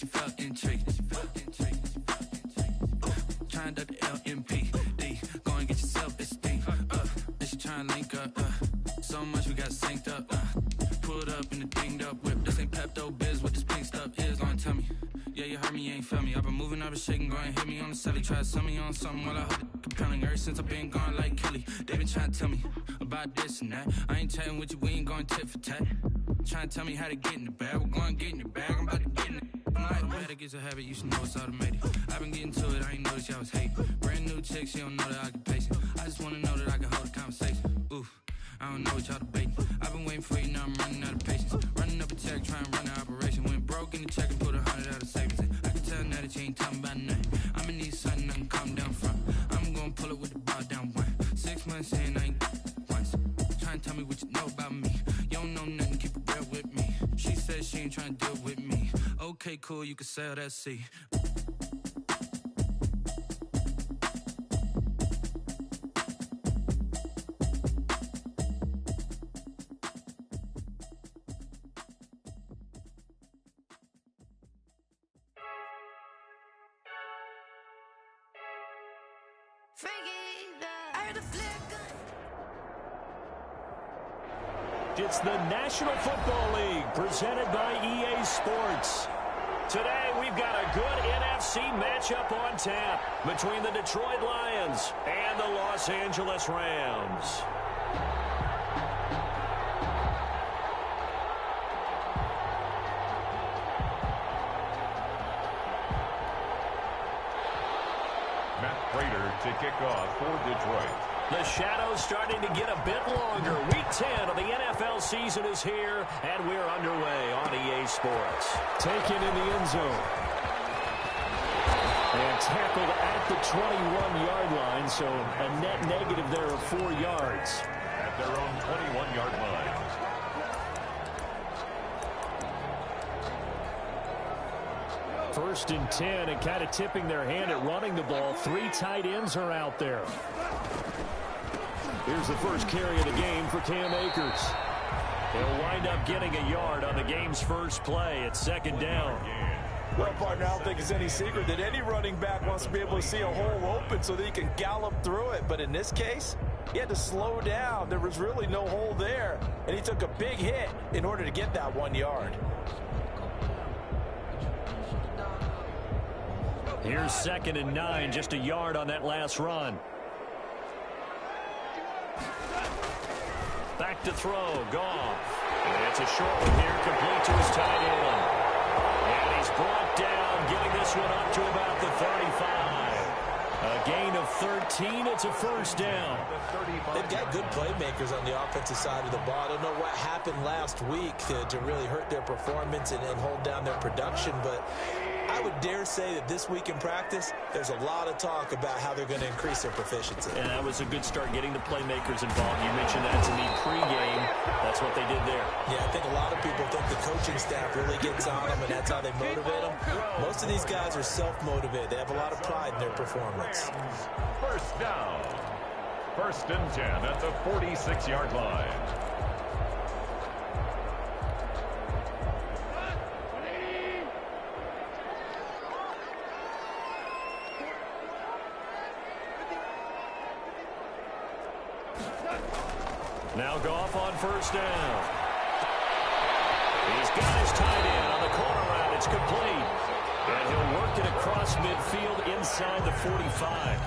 she felt intrigued. Trying to duck the LMPD. Go and get yourself esteem. Then she trying to link up. So much we got synced up. Pulled up in the dinged up whip. This ain't Pepto-Biz, what this pink stuff is. Long tell me. Yeah, you heard me, you ain't felt me. I've been moving, I've been shaking, go and hit me on the celly. Try to sell me on something while I hold it compelling. Ever since I've been gone like Kelly, they been trying to tell me about this and that. I ain't chatting with you, we ain't going tit for tat. Trying to tell me how to get in the bag. We're going to get in the bag, I'm about to get in it. I'm like, better get a habit, you should know it's automated. I've been getting to it, I ain't noticed y'all was hating. Brand new chick, she don't know that I can pace it. I just wanna know that I can hold a conversation. Oof, I don't know what y'all debating. I've been waiting for you, now I'm running out of patience. Running up a check, trying to run an operation. Went broke in the check and put 100 out of savings. I can tell now that you ain't talking about nothing. I'ma need something I can calm down from. I'm gonna pull it with the bar down one. 6 months in, I ain't once. Trying to tell me what you know about me. You don't know nothing, keep it real with me. She said she ain't trying to deal with me. Okay, cool, you can sell that C. It's the National Football League presented by EA Sports. Today we've got a good NFC matchup on tap between the Detroit Lions and the Los Angeles Rams. Matt Prater to kick off for Detroit. The shadow's starting to get a bit longer. Week 10 of the NFL season is here, and we're underway on EA Sports. Taken in the end zone. And tackled at the 21-yard line, so a net negative there of 4 yards. At their own 21-yard line. First and 10, and kind of tipping their hand at running the ball. 3 tight ends are out there. Here's the first carry of the game for Cam Akers. He'll wind up getting a yard on the game's first play. It's second down. Well, partner, I don't think it's any secret that any running back wants to be able to see a hole open so that he can gallop through it. But in this case, he had to slow down. There was really no hole there, and he took a big hit in order to get that 1 yard. Here's second and 9, just a yard on that last run. Back to throw, Goff. And it's a short one here, complete to his tight end. And he's brought down, getting this one up to about the 35. A gain of 13, it's a first down. They've got good playmakers on the offensive side of the ball. I don't know what happened last week to really hurt their performance and hold down their production, but I would dare say that this week in practice, there's a lot of talk about how they're going to increase their proficiency. And that was a good start, getting the playmakers involved. You mentioned that to me pregame. That's what they did there. Yeah, I think a lot of people think the coaching staff really gets on them, and that's how they motivate them. Most of these guys are self-motivated. They have a lot of pride in their performance. First down. First and 10 at the 46-yard line. Now Goff on first down. He's got his tight end on the corner route. It's complete. And he'll work it across midfield inside the 45.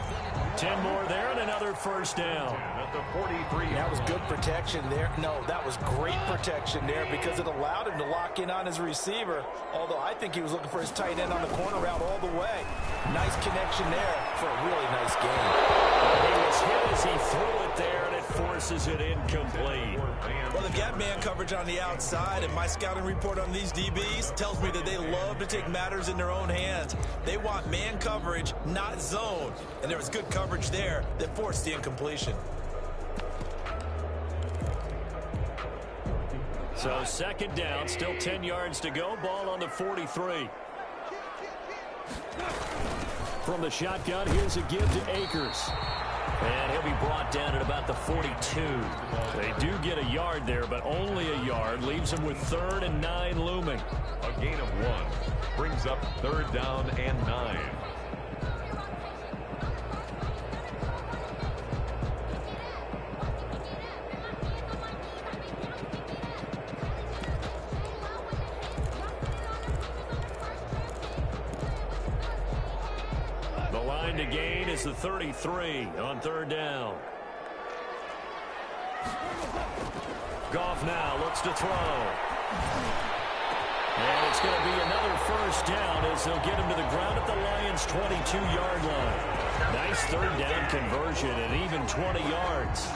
10 more there and another first down. At the 43. That was good protection there. No, that was great protection there because it allowed him to lock in on his receiver. Although I think he was looking for his tight end on the corner route all the way. Nice connection there for a really nice game. He was hit as he threw it there, and it forces it incomplete. Well, they've got man coverage on the outside, and my scouting report on these DBs tells me that they love to take matters in their own hands. They want man coverage, not zone. And there was good coverage there that forced the incompletion. So second down, still 10 yards to go. Ball on the 43. From the shotgun, here's a give to Akers. And he'll be brought down at about the 42. They do get a yard there, but only a yard. Leaves them with 3rd and 9 looming. A gain of 1 brings up 3rd down and 9. The line to gain is the 33 on 3rd down. Goff now looks to throw. And it's going to be another 1st down as they'll get him to the ground at the Lions' 22-yard line. Nice 3rd down conversion and even 20 yards.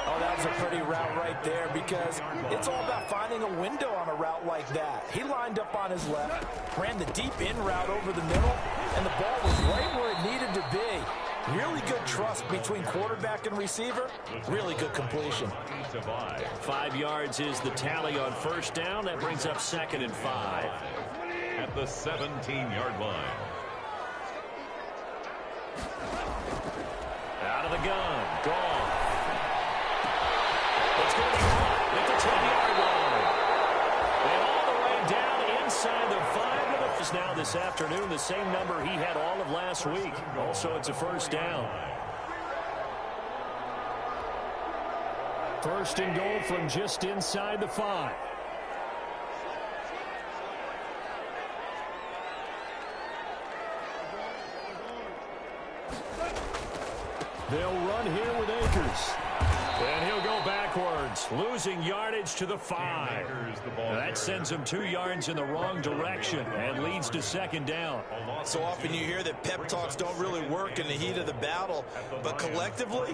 Oh, that was a pretty route right there because it's all about finding a window on a route like that. He lined up on his left, ran the deep in route over the middle, and the ball was right where it needed to be. Really good trust between quarterback and receiver. Really good completion. 5 yards is the tally on 1st down. That brings up 2nd and 5. At the 17-yard line. Out of the gun. Gone. It's going to be caught at the 10-yard line. And all the way down inside the 5 minutes now this afternoon, the same number he had all of last week. Also, it's a 1st down. 1st and goal from just inside the 5. They'll run here with Akers. And he'll go backwards, losing yardage to the 5. That sends him 2 yards in the wrong direction and leads to 2nd down. So often you hear that pep talks don't really work in the heat of the battle, but collectively,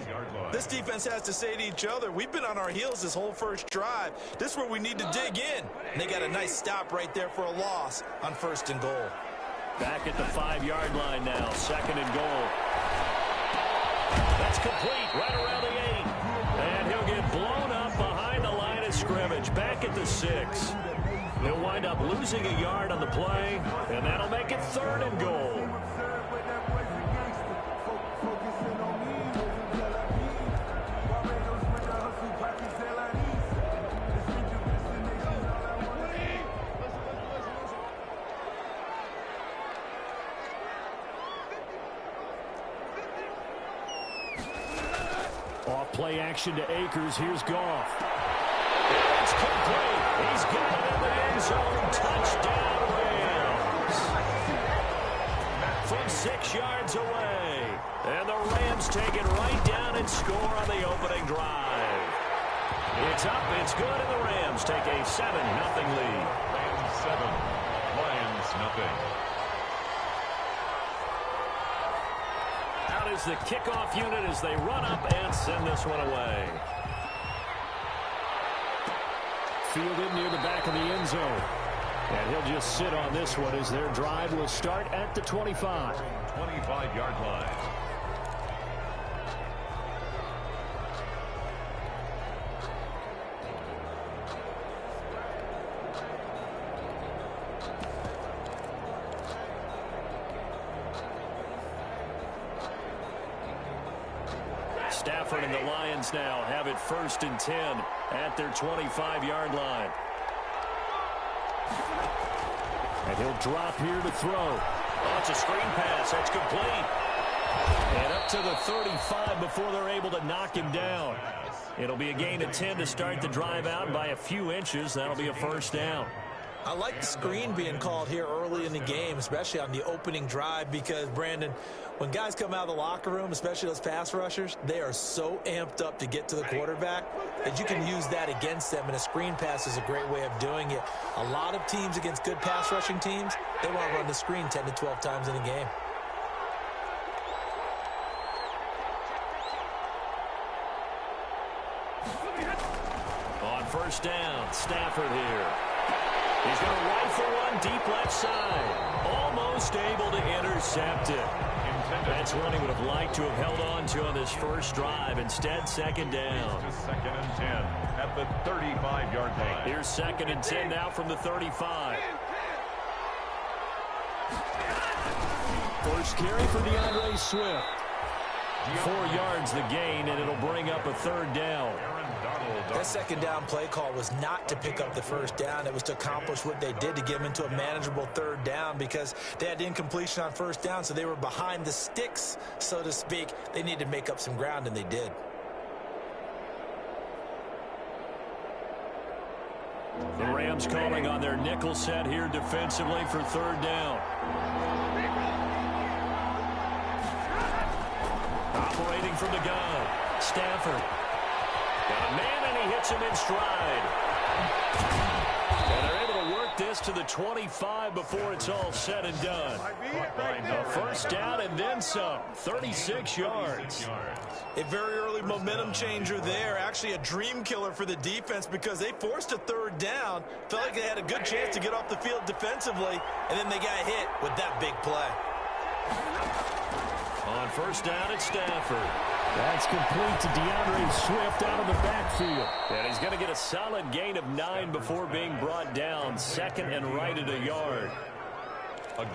this defense has to say to each other, we've been on our heels this whole 1st drive. This is where we need to dig in. And they got a nice stop right there for a loss on 1st and goal. Back at the 5-yard line now, 2nd and goal. That's complete right around the 8. And he'll get blown up behind the line of scrimmage. Back at the 6. He'll wind up losing a yard on the play, and that'll make it 3rd and goal. Off play action to Akers. Here's Goff. It's complete. He's got it in the end zone. Touchdown, Rams. From 6 yards away. And the Rams take it right down and score on the opening drive. It's up. It's good. And the Rams take a 7-0 lead. Rams 7, Lions nothing. Out is the kickoff unit as they run up and send this one away. Fielded near the back of the end zone. And he'll just sit on this one as their drive will start at the 25. 25-yard line. Stafford and the Lions now have it 1st and 10 at their 25-yard line. And he'll drop here to throw. Oh, it's a screen pass. That's complete. And up to the 35 before they're able to knock him down. It'll be a gain of 10 to start the drive out by a few inches. That'll be a 1st down. I like the screen being called here early in the game, especially on the opening drive, because, Brandon, when guys come out of the locker room, especially those pass rushers, they are so amped up to get to the quarterback that you can use that against them, and a screen pass is a great way of doing it. A lot of teams against good pass rushing teams, they want to run the screen 10 to 12 times in a game. On 1st down, Stafford here. He's going to rifle one deep left side. Almost able to intercept it. That's one he would have liked to have held on to on this 1st drive. Instead, 2nd down. 2nd and 10 at the 35-yard line. Here's 2nd and 10 now from the 35. First carry for DeAndre Swift. 4 yards the gain, and it'll bring up a 3rd down. That second down play call was not to pick up the first down. It was to accomplish what they did to get them into a manageable 3rd down because they had incompletion on first down, so they were behind the sticks, so to speak. They needed to make up some ground, and they did. The Rams calling on their nickel set here defensively for 3rd down. Operating from the gun, Stafford. Got a man, and he hits him in stride. And they're able to work this to the 25 before it's all said and done. A 1st down and then some, 36 yards. A very early momentum changer there. Actually a dream killer for the defense because they forced a 3rd down. Felt like they had a good chance to get off the field defensively, and then they got hit with that big play. On 1st down, it's Stafford. That's complete to DeAndre Swift out of the backfield. And he's going to get a solid gain of 9 before being brought down. 2nd and right at a yard.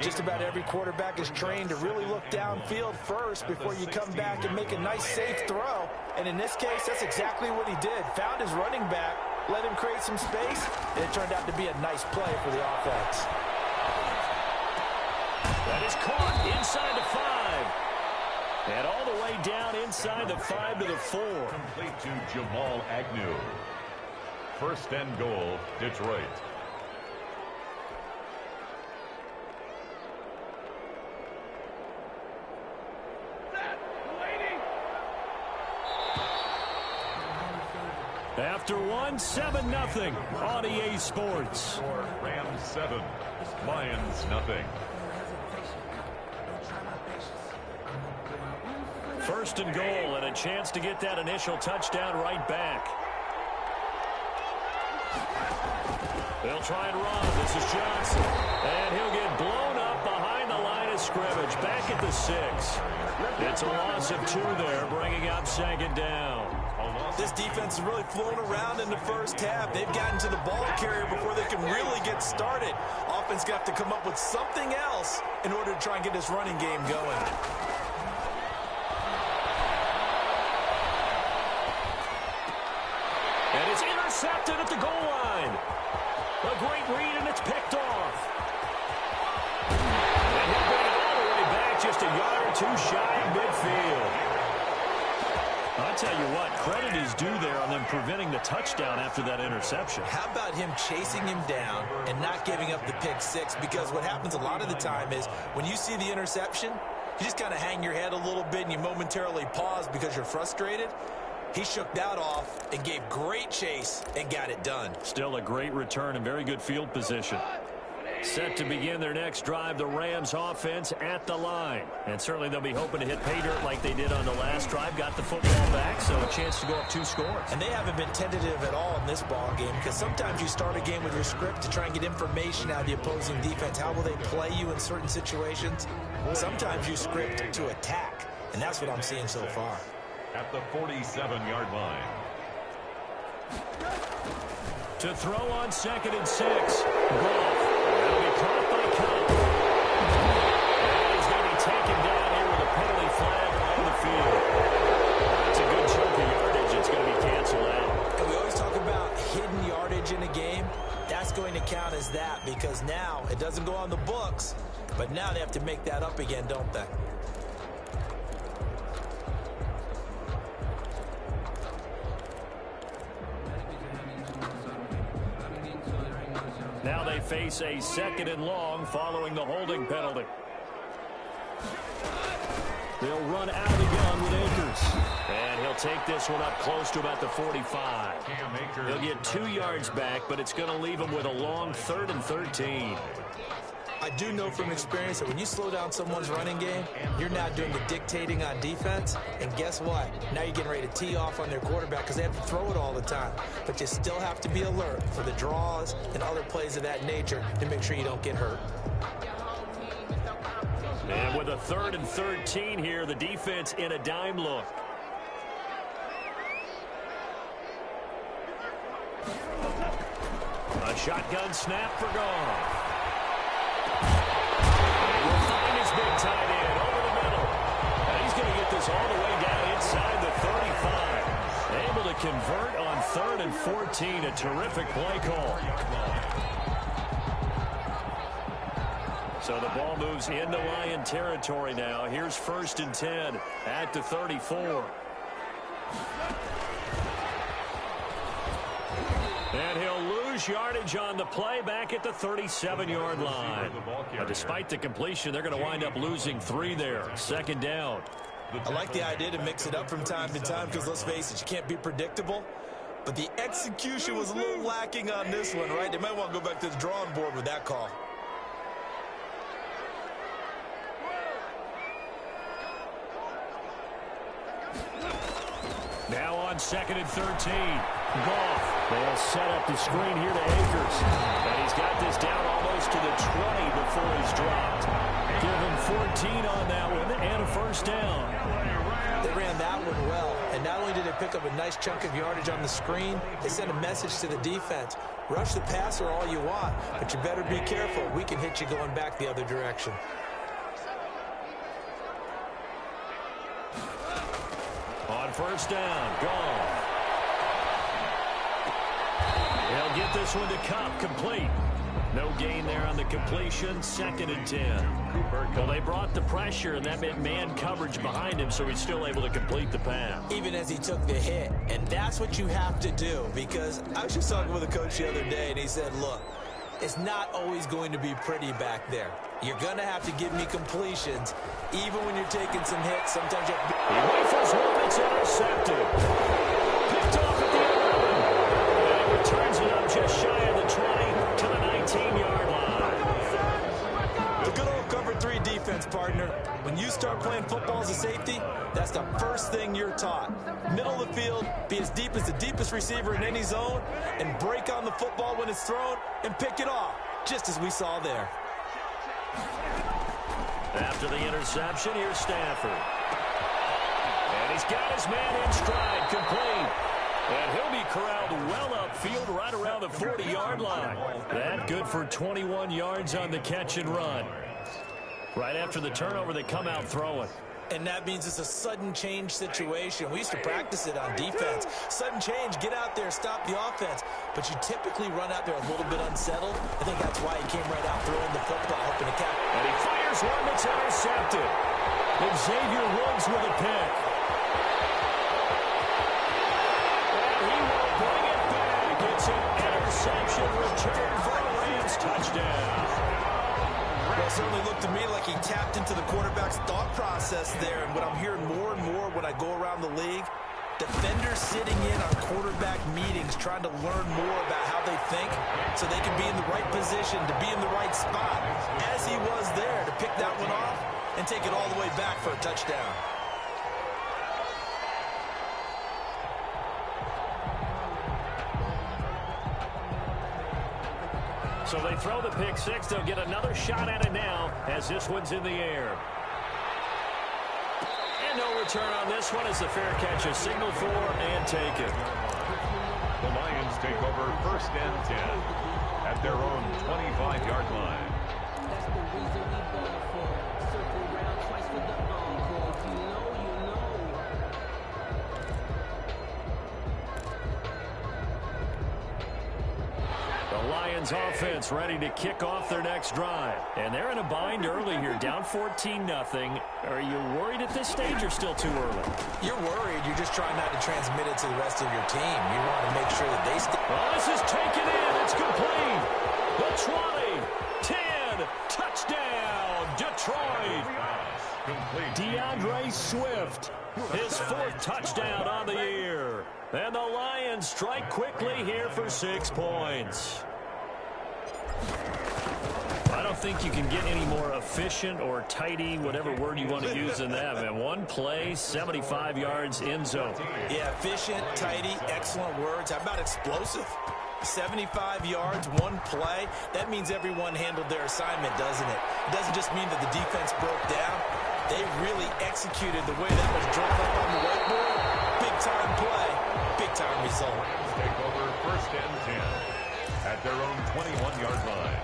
Just about every quarterback is trained to really look downfield first before you come back and make a nice, safe throw. And in this case, that's exactly what he did. Found his running back, let him create some space, and it turned out to be a nice play for the offense. That is caught inside the 5. And all the way down inside the 5 to the 4. Complete to Jamal Agnew. 1st and goal, Detroit. After 7-0 on EA Sports. Rams 7, Lions nothing. 1st and goal, and a chance to get that initial touchdown right back. They'll try and run. This is Johnson. And he'll get blown up behind the line of scrimmage. Back at the 6. It's a loss of 2 there, bringing up 2nd down. This defense has really flown around in the first half. They've gotten to the ball carrier before they can really get started. Offense going to have to come up with something else in order to try and get this running game going. And it's intercepted at the goal line. A great read, and it's picked off. And he'll bring it all the way back, just a yard or 2 shy of midfield. I'll tell you what, credit is due there on them preventing the touchdown after that interception. How about him chasing him down and not giving up the pick 6? Because what happens a lot of the time is when you see the interception, you just kind of hang your head a little bit and you momentarily pause because you're frustrated. He shook that off and gave great chase and got it done. Still a great return and very good field position. Set to begin their next drive, the Rams offense at the line. And certainly they'll be hoping to hit pay dirt like they did on the last drive. Got the football back, so a chance to go up 2 scores. And they haven't been tentative at all in this ball game because sometimes you start a game with your script to try and get information out of the opposing defense. How will they play you in certain situations? Sometimes you script to attack, and that's what I'm seeing so far. At the 47-yard line. To throw on 2nd and 6. Goff. That'll be caught by Cup. And he's going to be taken down here with a penalty flag on the field. That's a good chunk of yardage. It's going to be canceled out. And we always talk about hidden yardage in a game. That's going to count as that because now it doesn't go on the books, but now they have to make that up again, don't they? Now they face a 2nd and long following the holding penalty. They'll run out of the gun with Akers. And he'll take this one up close to about the 45. He'll get 2 yards back, but it's going to leave him with a long 3rd and 13. I do know from experience that when you slow down someone's running game, you're now doing the dictating on defense. And guess what? Now you're getting ready to tee off on their quarterback because they have to throw it all the time. But you still have to be alert for the draws and other plays of that nature to make sure you don't get hurt. And with a 3rd and 13 here, the defense in a dime look. A shotgun snap for Goff. And he'll find his big tight end over the middle. And he's going to get this this all the way down inside the 35. Able to convert on 3rd and 14. A terrific play call. So the ball moves into Lion territory now. Here's 1st and 10 at the 34. And he'll lose yardage on the play back at the 37-yard line. But despite the completion, they're going to wind up losing 3 there. 2nd down. I like the idea to mix it up from time to time because, let's face it, you can't be predictable. But the execution was a little lacking on this one, right? They might want to go back to the drawing board with that call. Now on 2nd and 13. Goff. They'll set up the screen here to Akers. And he's got this down almost to the 20 before he's dropped. Give him 14 on that one and a 1st down. They ran that one well. And not only did they pick up a nice chunk of yardage on the screen, they sent a message to the defense. Rush the passer all you want, but you better be careful. We can hit you going back the other direction. On 1st down, Goff. He'll get this one to Cup, complete. No gain there on the completion, 2nd and 10. Well, they brought the pressure, and that meant man coverage behind him, so he's still able to complete the pass. Even as he took the hit, and that's what you have to do, because I was just talking with a coach the other day, and he said, look, it's not always going to be pretty back there. You're going to have to give me completions, even when you're taking some hits. Sometimes you have to... He rifles one, it's intercepted. Picked off at the 11. And he returns it up just shy of the 20 to the 19-yard line. The good old cover 3 defense, partner. When you start playing football as a safety, that's the first thing you're taught. Middle of the field, be as deep as the deepest receiver in any zone, and break on the football when it's thrown and pick it off, just as we saw there. After the interception, here's Stafford. And he's got his man in stride, complete. And he'll be corralled well upfield right around the 40-yard line. That good for 21 yards on the catch and run. Right after the turnover, they come out throwing. And that means it's a sudden change situation. We used to practice it on defense. Sudden change, get out there, stop the offense. But you typically run out there a little bit unsettled. I think that's why he came right out throwing the football, hoping to catch. And he fires one that's intercepted. Xavier Woods with a pick. And he will bring it back. It's an interception return for a Rams touchdown. Well, it certainly looked to me like he tapped into the quarterback's thought process there. And what I'm hearing more and more when I go around the league, defenders sitting in on quarterback meetings trying to learn more about how they think so they can be in the right position to be in the right spot, as he was there to pick that one off and take it all the way back for a touchdown. So they throw the pick 6. They'll get another shot at it now as this one's in the air. And no return on this one as the fair catch is signaled for and taken. The Lions take over 1st and 10 at their own 25-yard line. That's the reason we ball for. Circle round twice for the encore. If you know, you know. The Lions offense ready to kick off their next drive. And they're in a bind early here, down 14-0. Are you worried at this stage or still too early? You're worried. You're just trying not to transmit it to the rest of your team. You want to make sure that they stay. Well, this is taken in. It's complete. The 20, 10, touchdown, Detroit. DeAndre Swift, his 4th touchdown on the year. And the Lions strike quickly here for 6 points. I don't think you can get any more efficient or tidy, whatever word you want to use in that, man. One play, 75 yards, end zone. Yeah, efficient, tidy, excellent words. How about explosive? 75 yards, one play. That means everyone handled their assignment, doesn't it? It doesn't just mean that the defense broke down. They really executed the way that was drawn up on the whiteboard. Big-time play, big-time result. Take over 1st and 10 at their own 21-yard line.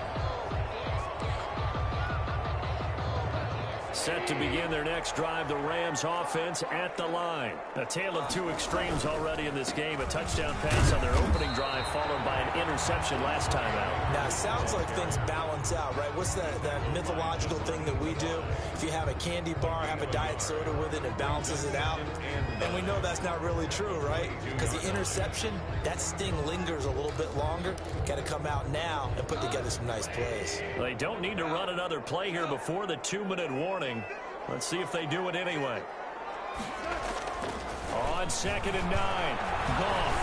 Set to begin their next drive, the Rams offense at the line. A tale of two extremes already in this game. A touchdown pass on their opening drive followed by an interception last time out. Now, it sounds like things balance out, right? What's that mythological thing that we do? If you have a candy bar, have a diet soda with it, it balances it out. And we know that's not really true, right? Because the interception, that sting lingers a little bit longer. Got to come out now and put together some nice plays. They don't need to run another play here before the 2-minute warning. Let's see if they do it anyway. On 2nd and 9. Goff.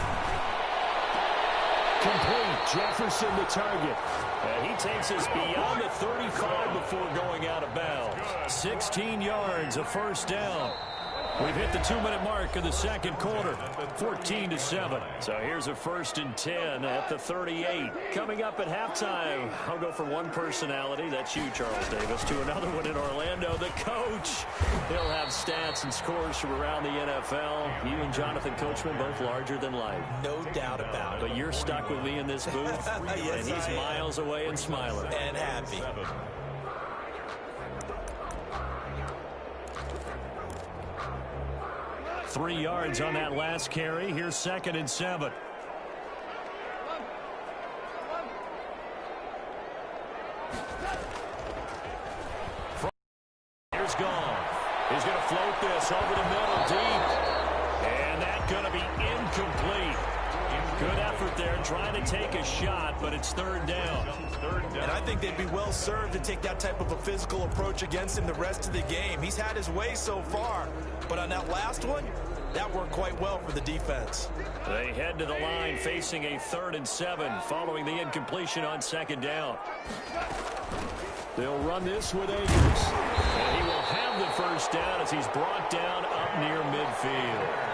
Complete. Jefferson the target. And he takes us beyond the 35 before going out of bounds. 16 yards, a first down. We've hit the 2-minute mark of the second quarter, 14-7. So here's a 1st and 10 at the 38. Coming up at halftime, I'll go from one personality, that's you, Charles Davis, to another one in Orlando, the coach. He'll have stats and scores from around the NFL. You and Jonathan Coachman both larger than life. No doubt about it. But you're stuck with me in this booth, Yes, and he's miles away and smiling. And happy. 3 yards on that last carry. Here's 2nd and 7. Here's Goff. He's going to float this over the middle deep. And that's going to be incomplete. Good effort there trying to take a shot, but it's 3rd down. And I think they'd be well served to take that type of a physical approach against him the rest of the game. He's had his way so far, but on that last one, that worked quite well for the defense. They head to the line facing a 3rd and 7 following the incompletion on 2nd down. They'll run this with Akers. And he will have the first down as he's brought down up near midfield.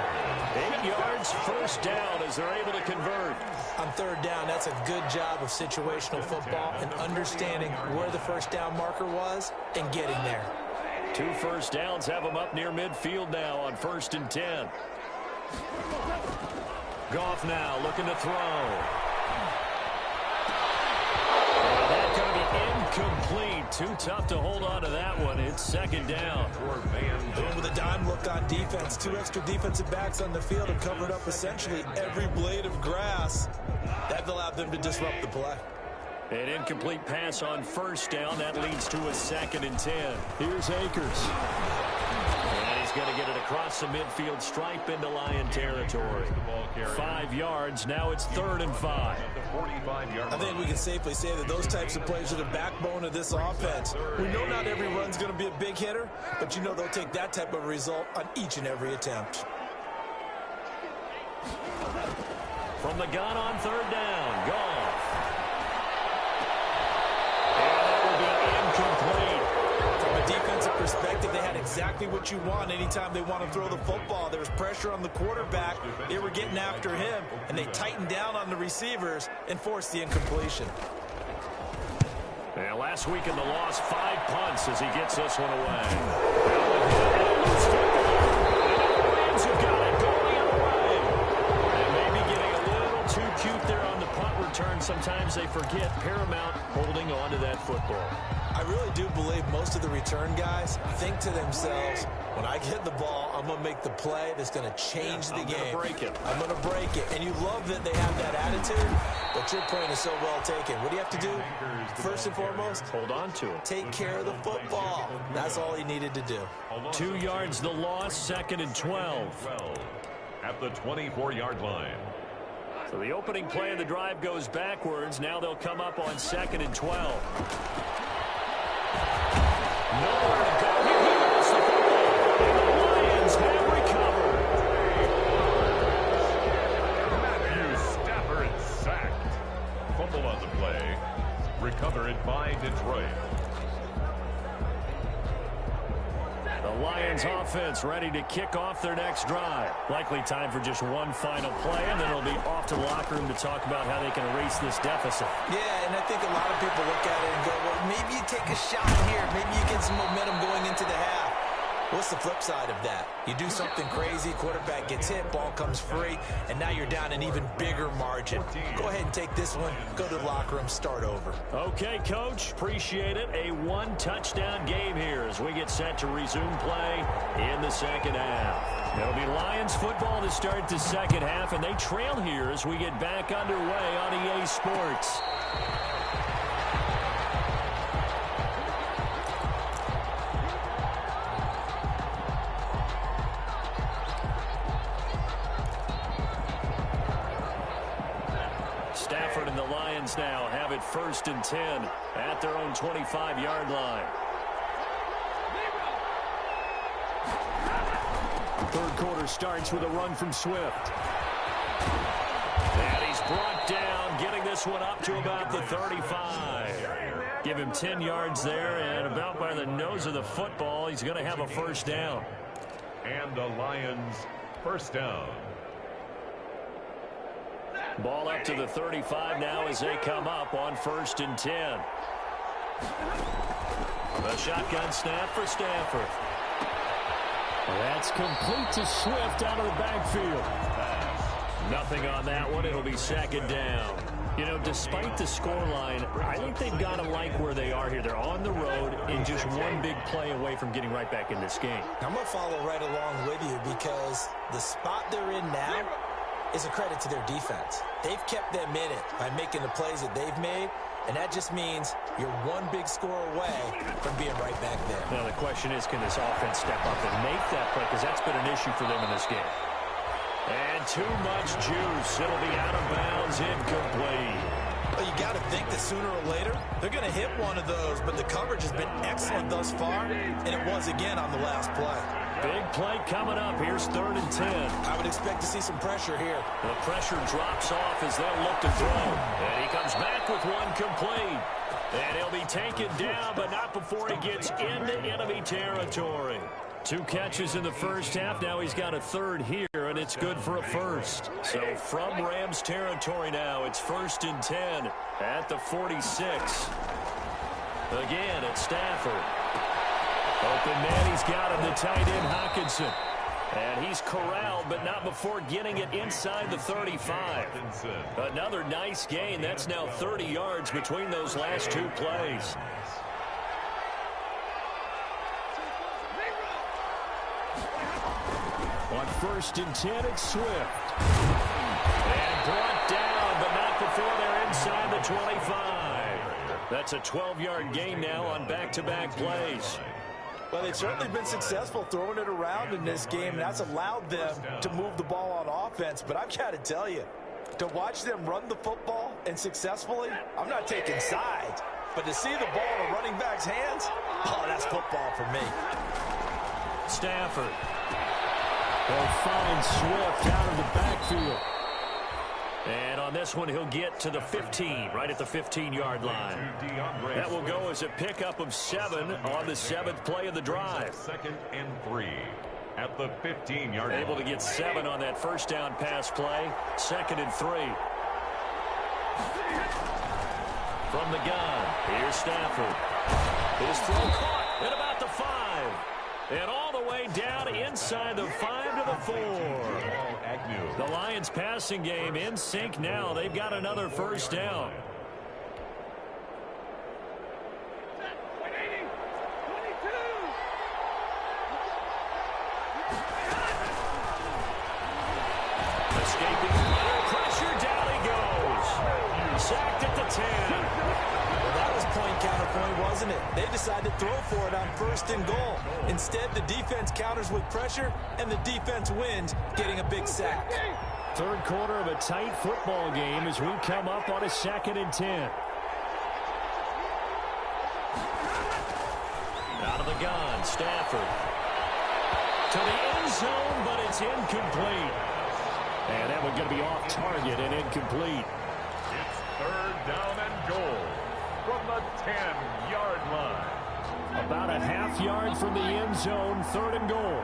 8 yards, first down as they're able to convert. On 3rd down, that's a good job of situational football and understanding where the first down marker was and getting there. 2 first downs have them up near midfield now on 1st and 10. Goff now looking to throw. And that's going to be incomplete. Too tough to hold on to that one. It's 2nd down. With a dime look on defense, 2 extra defensive backs on the field and covered up essentially every blade of grass. That allowed them to disrupt the play. An incomplete pass on 1st down. That leads to a 2nd and 10. Here's Akers. And he's going to get it across the midfield stripe into Lion territory. 5 yards. Now it's 3rd and 5. I think we can safely say that those types of plays are the backbone of this offense. We know not every run's going to be a big hitter, but you know they'll take that type of result on each and every attempt. From the gun on 3rd down. Goff. And that will be incomplete. From a defensive perspective, they had exactly what you want anytime they want to throw the football. There was pressure on the quarterback. They were getting after him, and they tightened down on the receivers and forced the incompletion. And last week in the loss, 5 punts as he gets this one away. Rams have got it going the other way. And maybe getting a little too cute there on the punt return. Sometimes they forget paramount holding on to that football. I really do believe most of the return guys think to themselves, when I get the ball, I'm going to make the play that's going to change the game. I'm going to break it. I'm going to break it. And you love that they have that attitude, but your point is so well taken. What do you have to do? First and foremost, hold on to it. Take care of the football. That's all he needed to do. 2 yards the loss, 2nd and 12. At the 24-yard line. So the opening play of the drive goes backwards. Now they'll come up on 2nd and 12. Nowhere to go. He lost the football. And the Lions have recovered. Matthew Stafford sacked. Fumble on the play. Recovered by Detroit. The Lions offense ready to kick off their next drive. Likely time for just one final play, and then it'll be off to the locker room to talk about how they can erase this deficit. Yeah, and I think a lot of people look at it and go, well, maybe you take a shot here. Maybe you get some momentum going into the half. What's the flip side of that? You do something crazy, quarterback gets hit, ball comes free, and now you're down an even bigger margin. Go ahead and take this one, go to the locker room, start over. Okay, Coach, appreciate it. A one-touchdown game here as we get set to resume play in the second half. It'll be Lions football to start the second half, and they trail here as we get back underway on EA Sports. Stafford and the Lions now have it 1st and 10 at their own 25-yard line. Third quarter starts with a run from Swift. And he's brought down, getting this one up to about the 35. Give him 10 yards there, and about by the nose of the football, he's going to have a first down. And the Lions first down. Ball up to the 35 now as they come up on 1st and 10. A shotgun snap for Stafford. That's complete to Swift out of the backfield. Nothing on that one. It'll be second down. You know, despite the scoreline, I think they've got to like where they are here. They're on the road and just one big play away from getting right back in this game. I'm going to follow right along with you because the spot they're in now is a credit to their defense. They've kept them in it by making the plays that they've made, and that just means you're one big score away from being right back there. Now the question is, can this offense step up and make that play? Because that's been an issue for them in this game. And too much juice. It'll be out of bounds, incomplete. Well, you got to think that sooner or later they're going to hit one of those, but the coverage has been excellent thus far, and it was again on the last play. Big play coming up. Here's 3rd and 10. I would expect to see some pressure here. The pressure drops off as they'll look to throw. And he comes back with one complete. And he'll be taken down, but not before he gets into enemy territory. 2 catches in the first half. Now he's got a third here, and it's good for a first. So from Rams territory now, it's 1st and 10 at the 46. Again, it's Stafford. Open man, he's got him, the tight end, Hockenson. And he's corralled, but not before getting it inside the 35. Another nice gain. That's now 30 yards between those last 2 plays. On 1st and 10, it's Swift. And brought down, but not before they're inside the 25. That's a 12-yard gain now on back-to-back plays. Well, they've certainly been successful throwing it around in this game, and that's allowed them to move the ball on offense. But I've got to tell you, to watch them run the football and successfully, I'm not taking sides, but to see the ball in a running back's hands, oh, that's football for me. Stafford. They'll find Swift out of the backfield. And on this one, he'll get to the 15, right at the 15-yard line. That will go as a pickup of 7 on the 7th play of the drive. 2nd and 3 at the 15-yard line. Able to get 7 on that first down pass play. 2nd and 3. From the gun, here's Stafford. His throw caught at about the 5. And all the way down inside the 5 to the 4. The Lions passing game in sync now. They've got another first down. Escaping pressure, down he goes. Sacked at the 10. Well, that was point counterpoint, wasn't it? They decided to throw for it on 1st and goal. Instead, the defense counters with pressure, and the defense wins, getting a big sack. Third quarter of a tight football game as we come up on a 2nd and 10. Out of the gun, Stafford. To the end zone, but it's incomplete. And that one going to be off target and incomplete. It's 3rd down and goal from the 10-yard line. About a half yard from the end zone, 3rd and goal.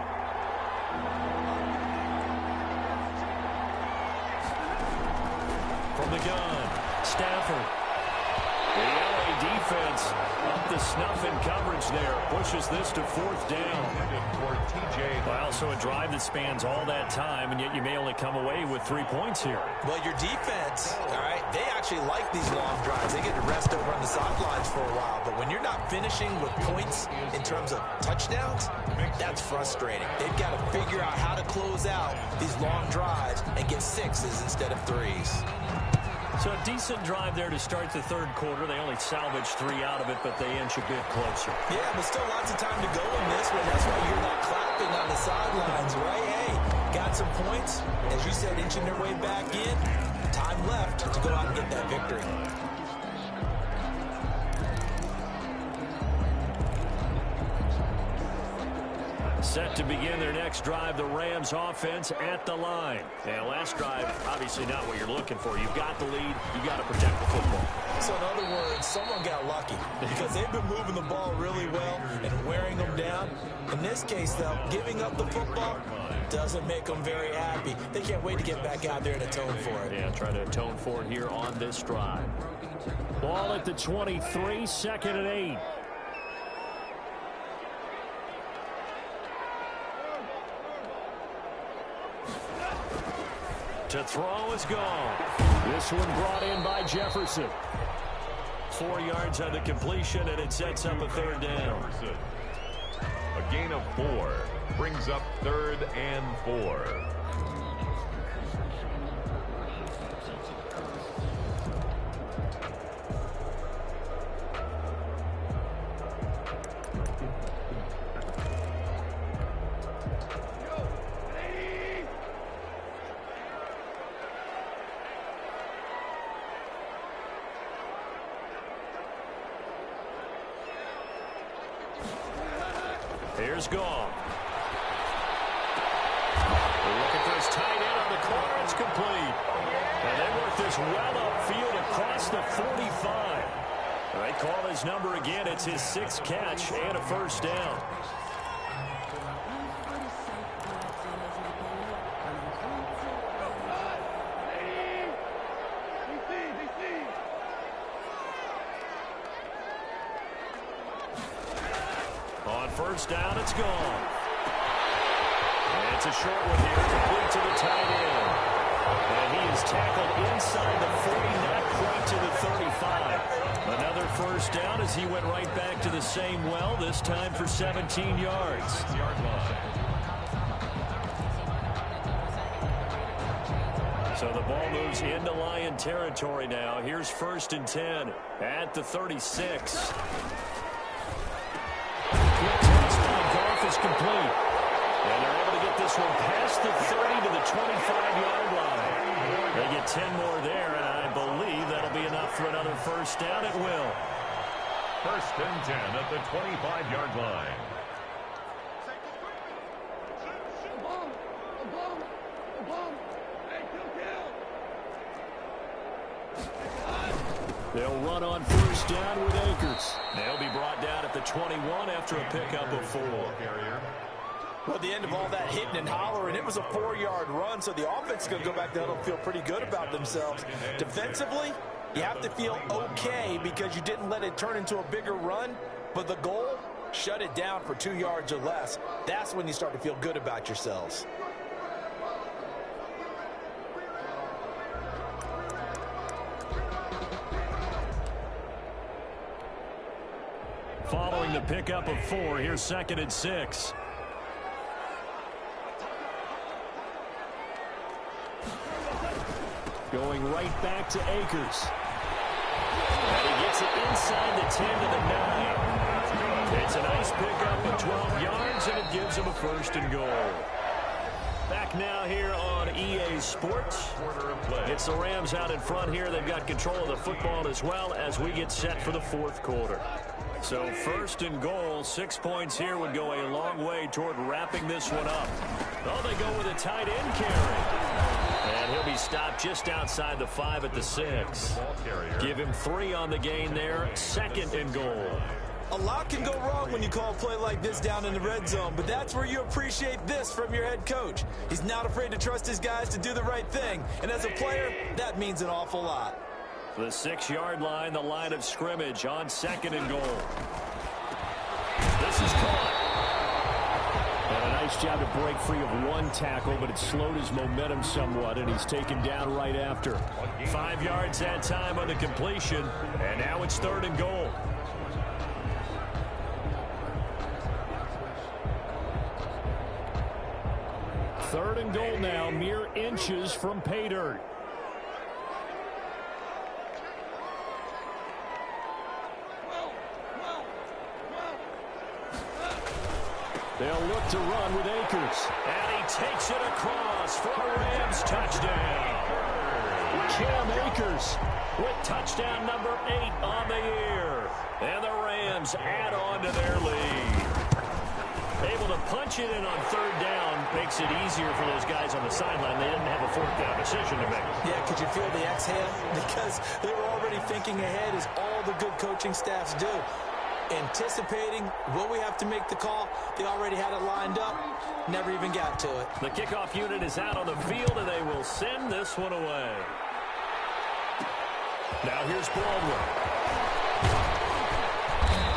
From the gun, Stafford. The LA defense up the snuff in coverage there. Pushes this to 4th down. Well, so a drive that spans all that time, and yet you may only come away with 3 points here. Well, your defense, all right, they actually like these long drives. They get to rest over on the sidelines for a while. But when you're not finishing with points in terms of touchdowns, that's frustrating. They've got to figure out how to close out these long drives and get 6s instead of 3s. So a decent drive there to start the 3rd quarter. They only salvaged 3 out of it, but they inch a bit closer. Yeah, but still lots of time to go in this one. That's why you're not clapping on the sidelines, right? Hey, got some points. As you said, inching their way back in. Time left to go out and get that victory. Set to begin their next drive, the Rams offense at the line. And last drive, obviously not what you're looking for. You've got the lead. You've got to protect the football. So in other words, someone got lucky because they've been moving the ball really well and wearing them down. In this case, though, giving up the football doesn't make them very happy. They can't wait to get back out there and atone for it. Yeah, try to atone for it here on this drive. Ball at the 23, 2nd and 8. To throw is gone. This one brought in by Jefferson. 4 yards on the completion, and it sets up a 3rd down. A gain of 4 brings up 3rd and 4. Here's Goff. They're looking for his tight end on the corner. It's complete. And they work this well upfield across the 45. They call his number again. It's his 6th catch and a 1st down. On 1st down, it's gone. And it's a short one here, complete to the tight end. And he is tackled inside the 40, not quite to the 35. Another 1st down as he went right back to the same well, this time for 17 yards. So the ball moves into Lion territory now. Here's 1st and 10 at the 36. Goff is complete. And they're able to get this one past the 30 to the 25-yard line. They get 10 more there, and I believe that'll be enough for another 1st down. It will. 1st and 10 at the 25-yard line. They'll run on 1st down with Akers. They'll be brought down at the 21 after a pickup of 4. Well, at the end of all that hitting and hollering, it was a 4-yard run, so the offense is going to go back there and feel pretty good about themselves. Defensively, you have to feel okay because you didn't let it turn into a bigger run, but the goal, shut it down for 2 yards or less. That's when you start to feel good about yourselves. Following the pickup of 4, here's 2nd and 6. Going right back to Akers. And he gets it inside the 10 to the 9. It's a nice pickup of 12 yards, and it gives him a 1st and goal. Back now here on EA Sports. It's the Rams out in front here. They've got control of the football as well as we get set for the 4th quarter. So 1st and goal, 6 points here would go a long way toward wrapping this one up. Oh, they go with a tight end carry. And he'll be stopped just outside the 5 at the 6. Give him 3 on the gain there, 2nd and goal. A lot can go wrong when you call a play like this down in the red zone, but that's where you appreciate this from your head coach. He's not afraid to trust his guys to do the right thing, and as a player, that means an awful lot. The 6-yard line, the line of scrimmage on 2nd and goal. This is caught. And a nice job to break free of one tackle, but it slowed his momentum somewhat, and he's taken down right after. 5 yards that time on the completion, and now it's 3rd and goal. Third and goal now, mere inches from pay dirt. They'll look to run with Akers. And he takes it across for a Rams touchdown. Cam Akers with touchdown number 8 on the year. And the Rams add on to their lead. Able to punch it in on 3rd down makes it easier for those guys on the sideline. They didn't have a 4th down decision to make. Yeah, could you feel the exhale? Because they were already thinking ahead, as all the good coaching staffs do. Anticipating, will we have to make the call? They already had it lined up, never even got to it. The kickoff unit is out on the field, and they will send this one away. Now here's Baldwin.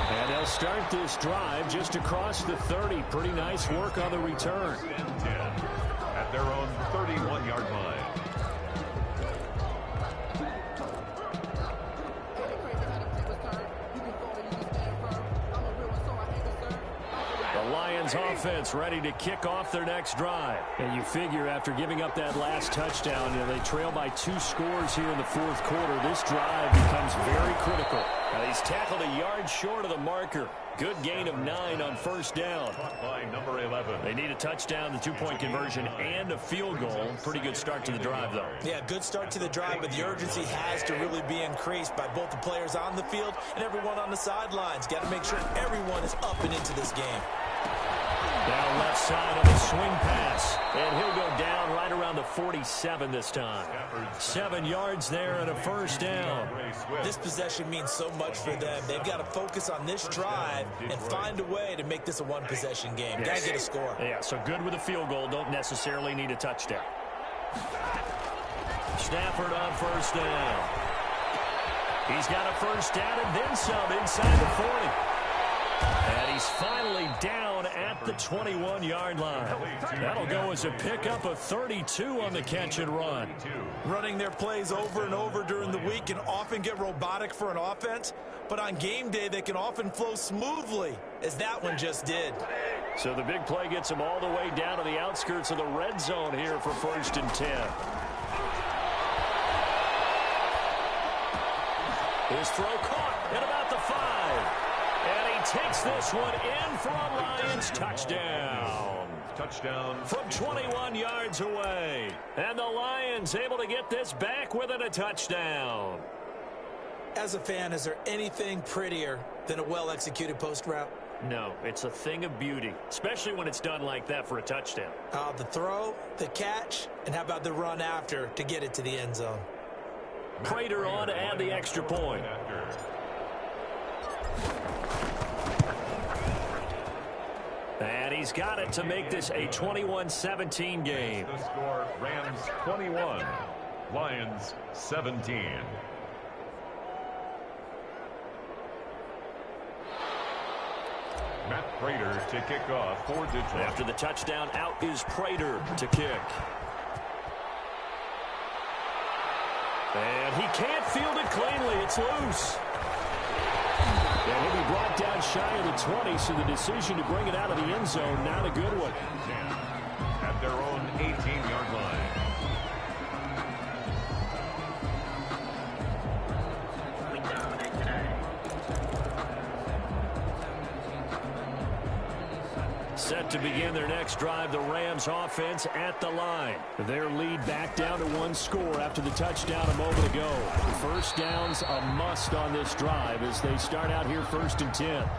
And they'll start this drive just across the 30. Pretty nice work on the return. 10 at their own 31-yard line. The Lions offense ready to kick off their next drive. And you figure after giving up that last touchdown, they trail by 2 scores here in the 4th quarter. This drive becomes very critical. Now he's tackled a yard short of the marker. Good gain of 9 on 1st down. By number 11. They need a touchdown, the 2-point conversion, and a field goal. Pretty good start to the drive, though. Yeah, good start to the drive, but the urgency has to really be increased by both the players on the field and everyone on the sidelines. Got to make sure everyone is up and into this game. Down left side on the swing pass. And he'll go down right around the 47 this time. 7 yards there and a 1st down. This possession means so much for them. They've got to focus on this drive and find a way to make this a one-possession game. Got to get a score. Yeah, so good with a field goal. Don't necessarily need a touchdown. Stafford on 1st down. He's got a 1st down and then some inside the 40. And he's finally down at the 21-yard line. That'll go as a pickup of 32 on the catch and run. Running their plays over and over during the week can often get robotic for an offense, but on game day they can often flow smoothly, as that one just did. So the big play gets him all the way down to the outskirts of the red zone here for 1st and 10. His throw caught at about the 5. And he takes this one in for a Lions touchdown. Touchdown. From 21 yards away. And the Lions able to get this back within a touchdown. As a fan, is there anything prettier than a well-executed post route? No, it's a thing of beauty, especially when it's done like that for a touchdown. The throw, the catch, and how about the run after to get it to the end zone? Prater on to add the extra point. And he's got it to make this a 21-17 game. The score, Rams 21, Lions 17. Matt Prater to kick off for Detroit. After the touchdown, out is Prater to kick. And he can't field it cleanly. It's loose. And he'll be brought down shy of the 20, so the decision to bring it out of the end zone, not a good one. At their own 18-yard line. Set to begin their next drive, the Rams offense at the line. Their lead back down to 1 score after the touchdown a moment ago. 1st down's a must on this drive as they start out here 1st and 10.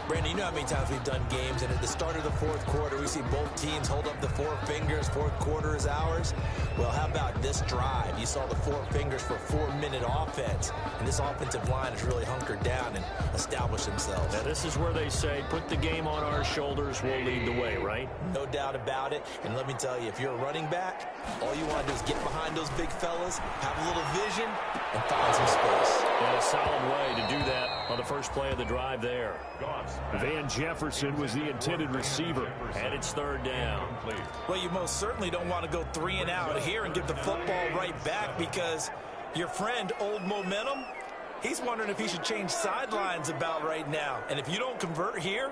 Brandon, you know how many times we've done games, and at the start of the 4th quarter, we see both teams hold up the 4 fingers, 4th quarter is ours. Well, how about this drive? You saw the 4 fingers for 4-minute offense, and this offensive line has really hunkered down and established establish themselves. Now, this is where they say, put the game on our shoulders, we'll lead the way, right? No doubt about it. And let me tell you, if you're a running back, all you want to do is get behind those big fellas, have a little vision, and find some space. And a solid way to do that on the first play of the drive there. Van Jefferson was the intended receiver, and it's third down. Well, you most certainly don't want to go 3 and out here and give the football right back, because your friend, Old Momentum, he's wondering if he should change sidelines about right now. And if you don't convert here,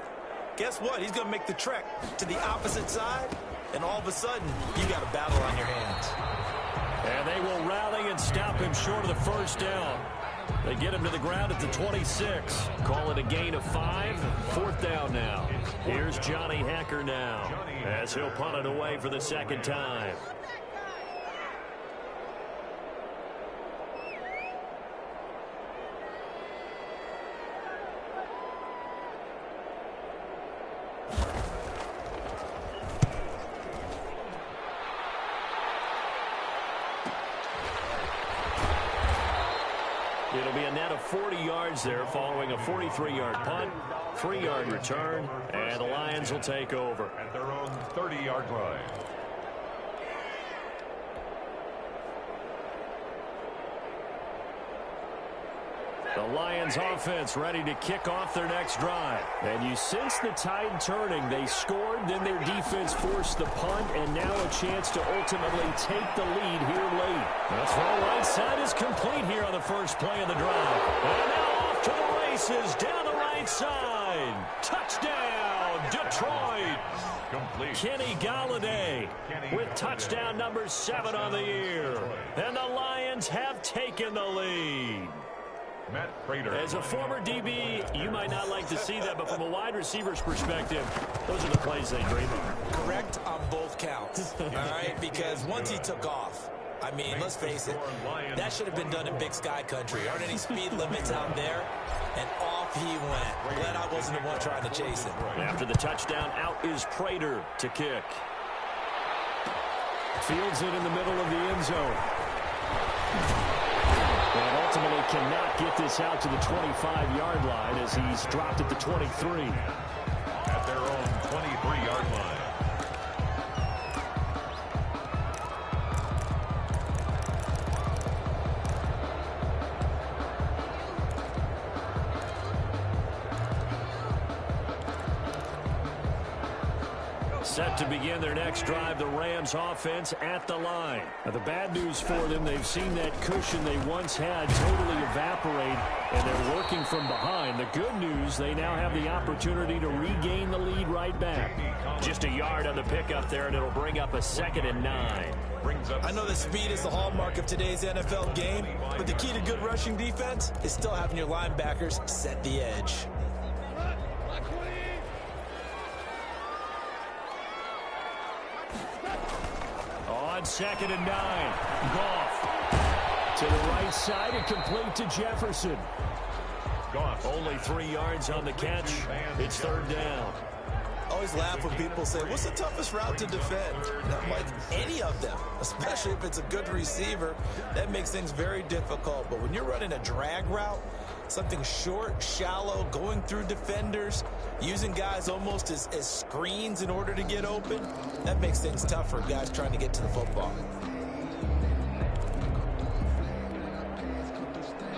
guess what? He's going to make the trek to the opposite side, and all of a sudden, you got a battle on your hands. And they will rally and stop him short of the first down. They get him to the ground at the 26. Call it a gain of 5. Fourth down now. Here's Johnny Hecker now, as he'll punt it away for the second time. It'll be a net of 40 yards there following a 43-yard punt, 3-yard return, and the Lions will take over. At their own 30-yard line. The Lions offense ready to kick off their next drive. And you sense the tide turning. They scored, then their defense forced the punt, and now a chance to ultimately take the lead here late. The throw right side is complete here on the first play of the drive. And now off to the races down the right side. Touchdown, Detroit. Complete. Kenny Galladay with touchdown number 7 on the year. And the Lions have taken the lead. Matt Prater. As a former DB, you might not like to see that, but from a wide receiver's perspective, those are the plays they dream of. Correct on both counts, all right? Because once he took off, I mean, let's face it, that should have been done in Big Sky country. Aren't any speed limits out there? And off he went. Glad I wasn't the one trying to chase him. After the touchdown, out is Prater to kick. Fields it in the middle of the end zone. And ultimately cannot get this out to the 25-yard line as he's dropped at the 23. At their own 23-yard line. Set to begin their next drive, the Rams offense at the line. Now, the bad news for them, they've seen that cushion they once had totally evaporate, and they're working from behind. The good news, they now have the opportunity to regain the lead right back. Just a yard on the pickup there, and it'll bring up a 2nd and 9. I know that speed is the hallmark of today's NFL game, but the key to good rushing defense is still having your linebackers set the edge. On 2nd and 9, Goff to the right side and complete to Jefferson. Goff. Only 3 yards on the catch. It's 3rd down. I always laugh when people say, what's the toughest route to defend? And I'm like, any of them, especially if it's a good receiver. That makes things very difficult. But when you're running a drag route, something short, shallow, going through defenders, using guys almost as screens in order to get open, that makes things tough for guys trying to get to the football.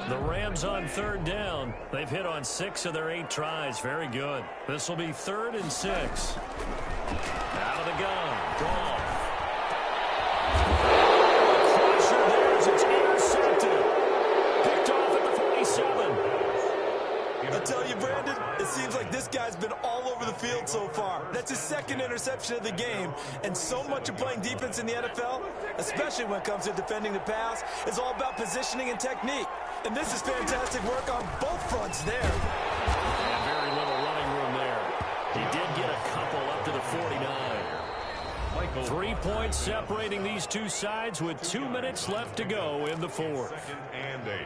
The Rams on 3rd down. They've hit on 6 of their 8 tries. Very good. This will be 3rd and 6. Out of the gun. Goff. Crusher there as it's intercepted. Picked off at the 47. I tell you, Brandon, it seems like this guy's been all over the field so far. That's his 2nd interception of the game. And so much of playing defense in the NFL, especially when it comes to defending the pass, is all about positioning and technique. And this is fantastic work on both fronts there. And very little running room there. He did get a couple up to the 49. 3 points separating these two sides with 2 minutes left to go in the 4th. 2nd and 8.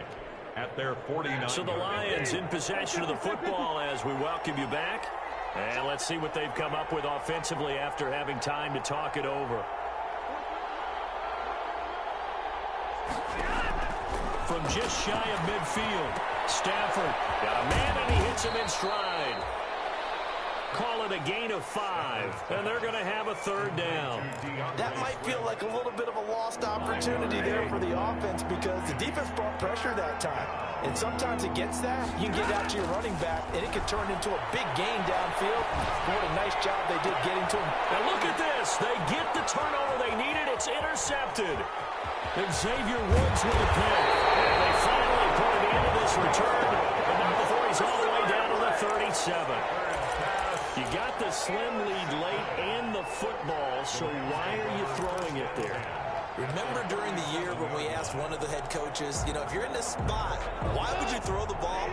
At their 49. So the Lions in possession of the football as we welcome you back. And let's see what they've come up with offensively after having time to talk it over. From just shy of midfield, Stafford got a man and he hits puts him in stride. Call it a gain of 5, and they're going to have a third down. That might feel like a little bit of a lost opportunity there for the offense because the defense brought pressure that time. And sometimes against that, you can get out to your running back, and it can turn into a big gain downfield. What a nice job they did getting to him. Now look at this. They get the turnover they needed. It's intercepted. Xavier Woods with a pick. And they finally put an end to this return. And now before he's all the way down to the 37. You got the slim lead late and the football, so why are you throwing it there? Remember during the year when we asked one of the head coaches, you know, if you're in this spot, why would you throw the ball?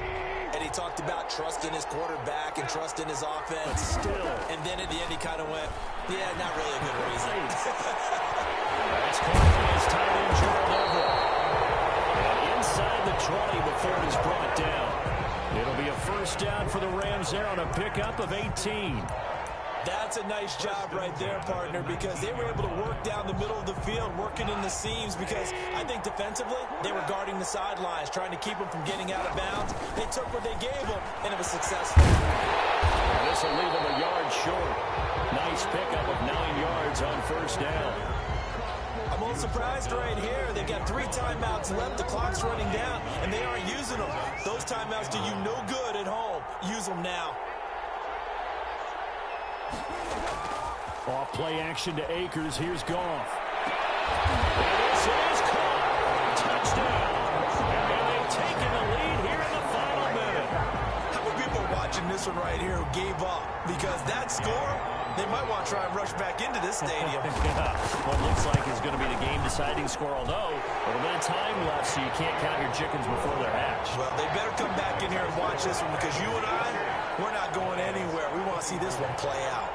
And he talked about trusting his quarterback and trusting his offense. But still. And then at the end he kind of went, yeah, not really a good reason. That's caught by his tight end, Gerald Everett. And inside the 20 before it is brought down. It'll be a first down for the Rams there on a pickup of 18. That's a nice job right there, partner, because they were able to work down the middle of the field, working in the seams, because I think defensively, they were guarding the sidelines, trying to keep them from getting out of bounds. They took what they gave them, and it was successful. And this will leave them a yard short. Nice pickup of 9 yards on first down. I'm a little surprised right here. They've got 3 timeouts left. The clock's running down, and they aren't using them. Those timeouts do you no good at home. Use them now. Off play action to Akers. Here's Goff. And this is caught. Touchdown. And they've taken the lead here in the final minute. How many people are watching this one right here who gave up? Because that score, they might want to try and rush back into this stadium. Yeah. What looks like is going to be the game-deciding score, although a little bit of time left, so you can't count your chickens before they're hatched. Well, they better come back in here and watch this one because you and I, we're not going anywhere. We want to see this one play out.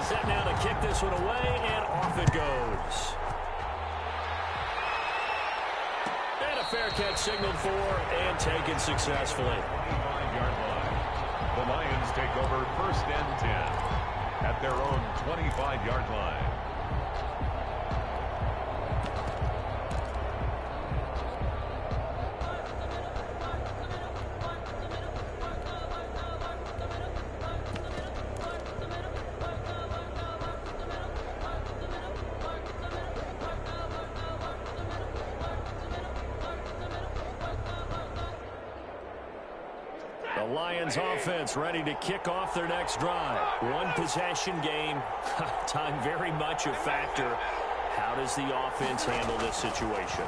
Set now to kick this one away, and off it goes. And a fair catch signaled for and taken successfully. 25-yard line. The Lions take over first and 10 at their own 25-yard line. The Lions offense ready to kick off their next drive. One possession game. Time very much a factor. How does the offense handle this situation?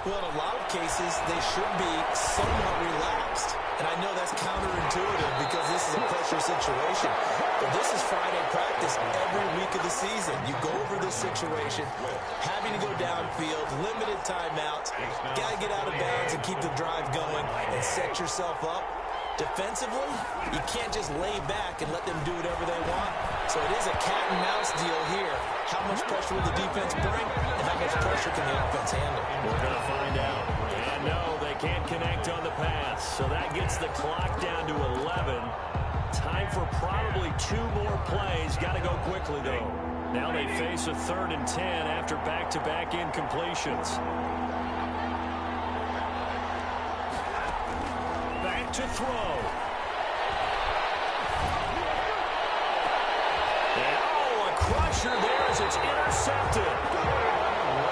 Well, in a lot of cases, they should be somewhat relaxed. And I know that's counterintuitive because this is a pressure situation. But this is Friday practice every week of the season. You go over this situation, having to go downfield, limited timeouts, got to get out of bounds and keep the drive going and set yourself up. Defensively, you can't just lay back and let them do whatever they want. So it is a cat and mouse deal here. How much pressure will the defense bring, and how much pressure can the offense handle? We're going to find out. And no, they can't connect on the pass. So that gets the clock down to 11. Time for probably 2 more plays. Got to go quickly, though. Now they face a 3rd and 10 after back-to-back incompletions. Back to throw. And oh, a crusher there as it's intercepted.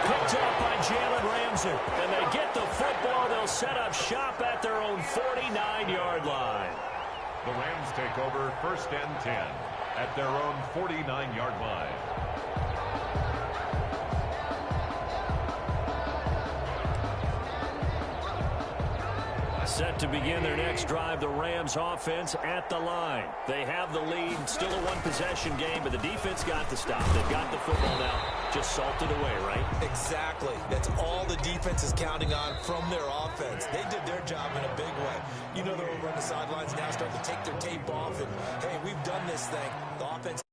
Picked up by Jalen Ramsey. And they get the football. They'll set up shop at their own 49-yard line. The Rams take over first and 10 at their own 49-yard line. Set to begin their next drive, the Rams offense at the line. They have the lead, still a one-possession game, but the defense got the stop. They've got the football now, just salted away, right? Exactly. That's all the defense is counting on from their offense. They did their job in a big way. You know they're over on the sidelines now starting to take their tape off, and, hey, we've done this thing. The offense